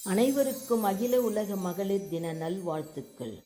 அனைவருக்கும் அகில உலக மகளிர் தின நல்வாழ்த்துக்கள்.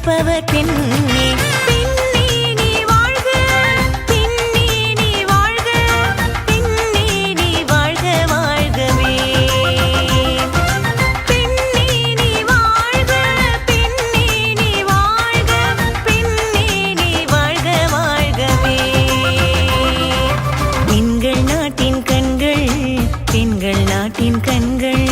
நினைப்பவர் பெண்ணே. பெண்ணே நீ வாழ்க, பெண்ணே நீ வாழ்க, பெண்ணே நீ வாழ்க வாழ்கவே. பெண்ணே நீ வாழ்க, பெண்ணே நீ வாழ்க, பெண்ணே நீ வாழ்க வாழ்கவே. பெண்கள் நாட்டின் கண்கள், பெண்கள் நாட்டின் கண்கள்.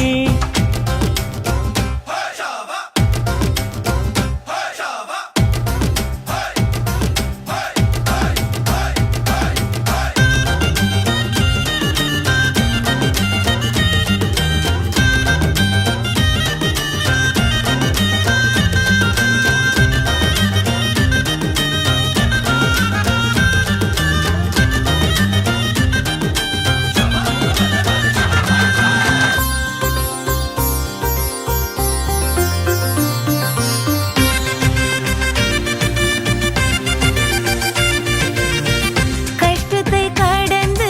கஷ்டத்தை கடந்து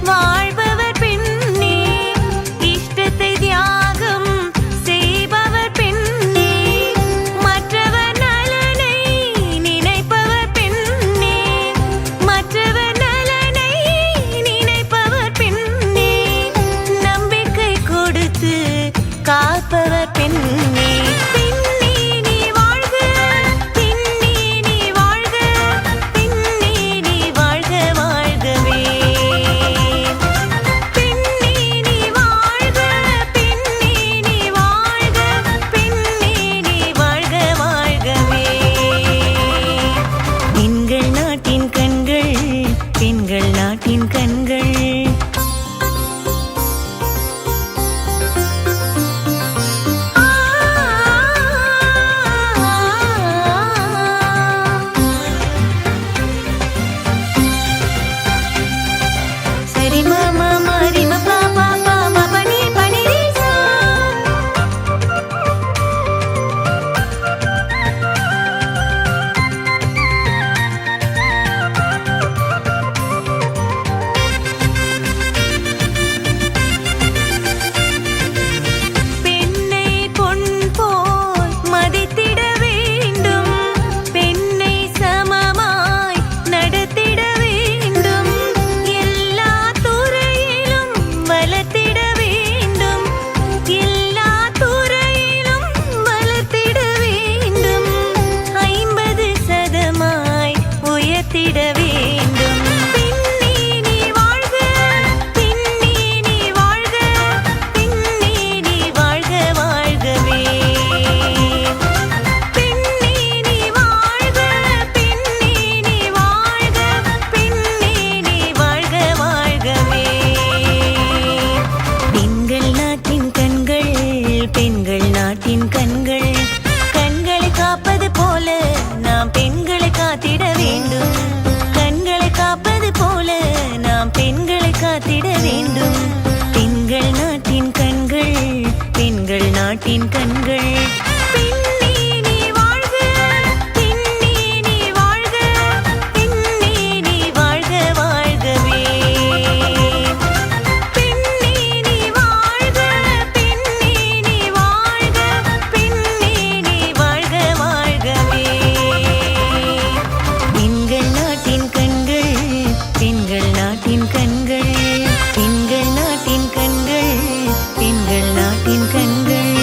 வாழ்பவர் பெண்ணே, இஷ்டத்தை தியாகம் செய்பவர் பெண்ணே. மற்றவர் நலனை நினைப்பவர் பெண்ணே, மற்றவர் நலனை நினைப்பவர் பெண்ணே. நம்பிக்கை கொடுத்து காப்பவர் பெண்ணே. பெண்ணே நீ வாழ்க, பெண்ணே நீ வாழ்க, பெண்ணே நீ வாழ்க வாழ்கவே. பெண்ணே நீ வாழ்க, பெண்ணே நீ வாழ்க, பெண்ணே நீ வாழ்க வாழ்கவே. பெண்கள் நாட்டின் கண்கள், பெண்கள் நாட்டின் கண்கள். சரி மாமா மாரி மபா பாபா மபனி பனி ரீசா. பெண்ணை பொன் போல் மதித்திட வேண்டும், பெண்ணை சமமாய் நடத்திட வேண்டும். எல்லா துறையிலும் வளர்த்திட வேண்டும், எல்லா துறையிலும் வளர்த்திட வேண்டும். 50% உயர்த்திட வேண்டும். பெண்ணே நீ வாழ்க, பெண்ணே நீ வாழ்க, பெண்ணே நீ வாழ்க வாழ்கவே. பெண்ணே நீ வாழ்க, பெண்ணே நீ வாழ்க, பெண்ணே நீ வாழ்க வாழ்கவே. பெண்கள் நாட்டின் கண்கள், பெண்கள் நாட்டின் கண்கள். கண்களை காப்பது போல நாம் பெண்களை காத்திட வேண்டும். கண்களை காப்பது போல நாம் பெண்களை காத்திட வேண்டும். பெண்கள் நாட்டின் கண்கள், பெண்கள் நாட்டின் கண்கள். பெண்ணே நீ வாழ்க, பெண்ணே நீ வாழ்க, பெண்ணே நீ வாழ்க வாழ்கவே. பெண்ணே நீ வாழ்க, பெண்ணே நீ வாழ்க, பெண்ணே நீ வாழ்க வாழ்கவே. பெண்கள் நாட்டின் கண்கள், பெண்கள் நாட்டின் கண்கள். பெண்கள் நாட்டின் கண்கள், பெண்கள் நாட்டின் கண்கள்.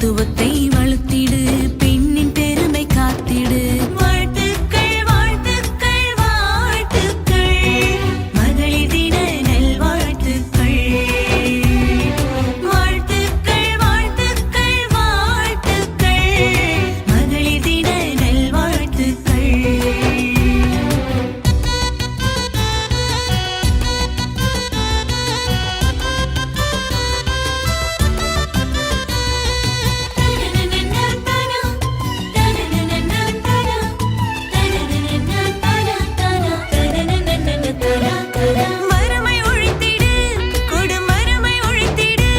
சமத்துவத்தை வளர்த்திடு, பெண்ணின் பெருமை காத்திடு. வாழ்த்துக்கள் வாழ்த்துக்கள் வாழ்த்துக்கள், மகளிர் தின நல்வாழ்த்துக்கள். வாழ்த்துக்கள் வாழ்த்துக்கள் வாழ்த்துக்கள், மகளிர் தின நல்வாழ்த்துக்கள். வறுமை ஒழித்திடு, கொடும் வறுமை ஒழித்திடு,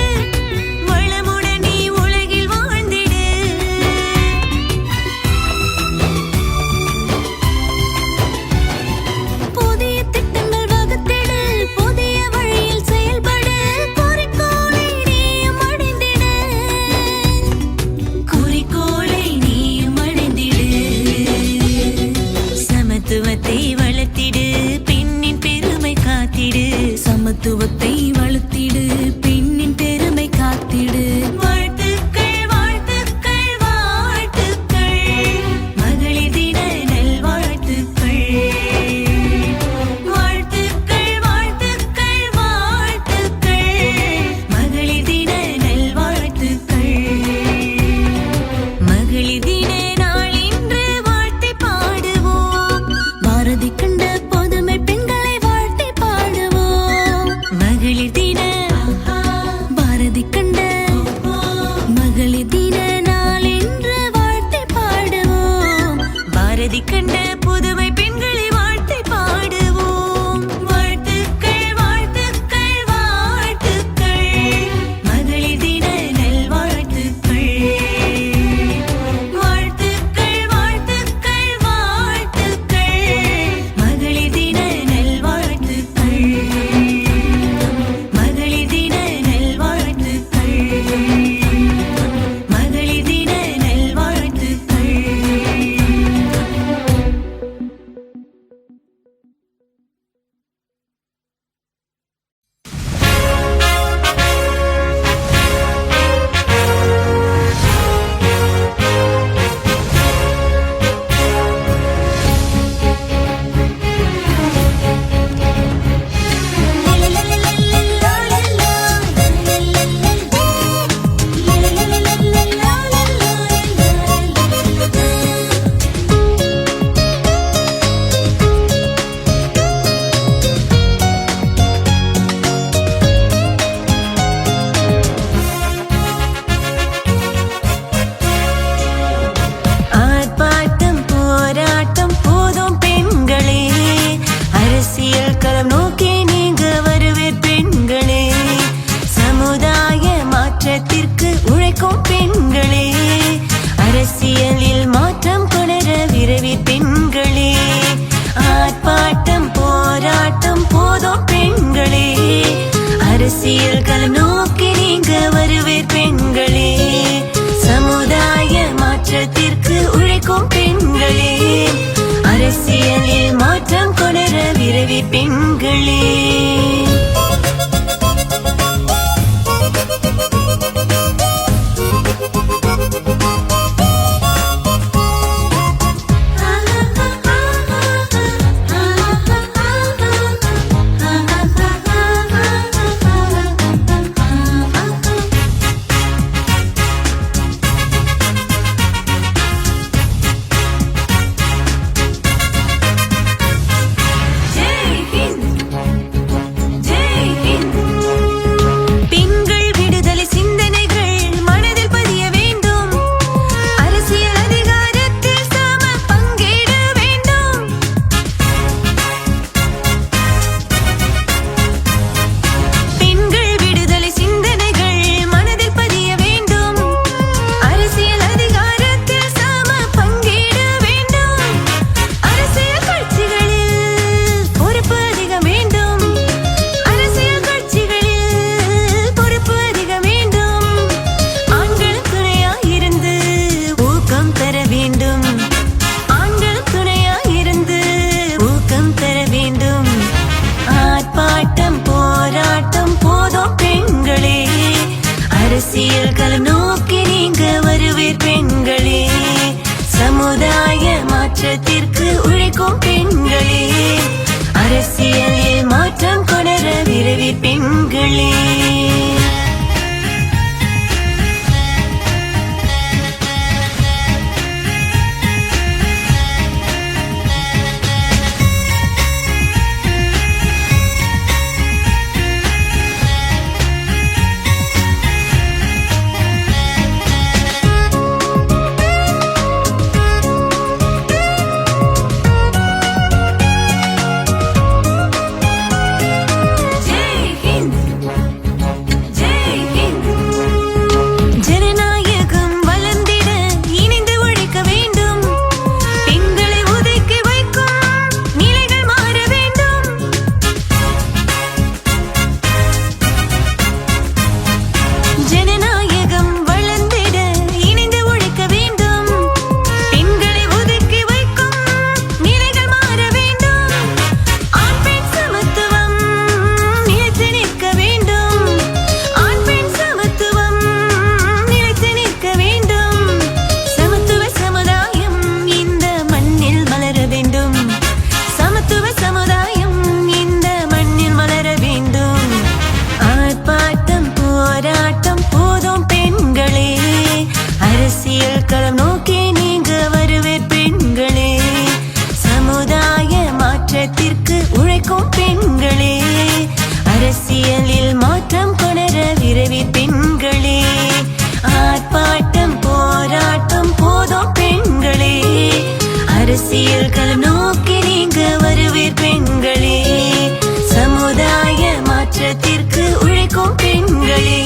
வளமுடன் நீ உலகில் வாழ்ந்திடு. புதிய திட்டங்கள் வகுத்திடு, புதிய வழியில் செயல்படு, குறிக்கோளை நீயும் அடைந்திடு. குறிக்கோளை நீயும் அடைந்திடு. சமத்துவத்தை வளர்த்திடு, பெண்ணின் பெருமை காத்திடு. சமத்துவத்தை வளர்த்திடு, பெண்ணின் பெருமை காத்திடு. வாழ்த்துக்கள் வாழ்த்துக்கள் வாழ்த்துக்கள், மகளிர் தின நல்வாழ்த்துக்கள். வாழ்த்துக்கள் வாழ்த்துக்கள் வாழ்த்துக்கள், மகளிர் தின நல்வாழ்த்துக்கள். மகளிர் தின நாள் இன்று வாழ்த்தி பாடுவோம், பாரதி கண்ட புதுமை பெண்களை வாழ்த்தி பாடுவோம். மகளிர் தின பாரதி கண்ட மகளிர் தின நாள் இன்று வாழ்த்தி பாடுவோம், பாரதி கண்ட புதுமை பெண்களை வாழ்த்தி பாடுவோம். வாழ்த்துக்கள் வாழ்த்துக்கள் வாழ்த்துக்கள், மகளிர் தின நல்வாழ்த்துக்கள். வாழ்த்துக்கள் வாழ்த்துக்கள் வாழ்த்துக்கள், மகளிர் தின நல்வாழ்த்துக்கள். மகளிர் தின நல்வாழ்த்துக்கள். மகளிர் தின நல்வாழ்த்துக்கள். ஆர்ப்பாட்டம் போராட்டம் போதும் பெண்களே, அரசியல் களம் நோக்கி நீங்க வருவீர் பெண்களே. சமுதாய மாற்றத்திற்கு உழைக்கும் பெண்களே, அரசியலில் மாற்றம் கொணர விரைவீர் பெண்களே. ஆர்ப்பாட்டம் போராட்டம் போதும் பெண்களே, அரசியல் களம் நோக்கி நீங்க வருவீர் பெண்களே. சமுதாய மாற்றத்திற்கு உழைக்கும் பெண்களே, அரசியலில் மாற்றம் கொணர விரைவீர் பெண்களே. ஜெய் ஹிந்த் ஜெய் ஹிந்த். பெண்கள் விடுதலை சிந்தனைகள் மனதில் பதிய வேண்டும், அரசியல் அதிகாரத்தில் சம பங்கேடு வேண்டும். பெண்கள் விடுதலை சிந்தனைகள் மனதில் பதிய வேண்டும், அரசியல் அதிகாரத்தில் சம பங்கேடு வேண்டும். அரசியல் கட்சிகளில் பொறுப்பு அதிகம் வேண்டும், அரசியல் கட்சிகளில் பொறுப்பு அதிகம் வேண்டும். ஆண்கள் துணையாயிருந்து ஊக்கம் தர வேண்டும், ஆண்கள் துணையாயிருந்து ஊக்கம் தர வேண்டும். ஆர்ப்பாட்டம் போராட்டம் போதும் பெண்களே, அரசியல் களம் நோக்கி நீங்க சமுதாய மாற்றத்திற்கு உழைக்கும் பெண்களே, அரசியலில் மாற்றம் கொணர விரைவில் பெண்களே. அரசியல் களம் நோக்கி நீங்க வருவே பெண்களே, சமுதாய மாற்றத்திற்கு உழைக்கும் பெண்களே, அரசியலில் மாற்றம் கொணர விரைவில் பெண்களே. ஆர்ப்பாட்டம் போராட்டம் போதும் பெண்களே, அரசியல் களம் நோக்கி நீங்க வருவே பெண்களே, சமுதாய மாற்றத்திற்கு உழைக்கும் பெண்களே.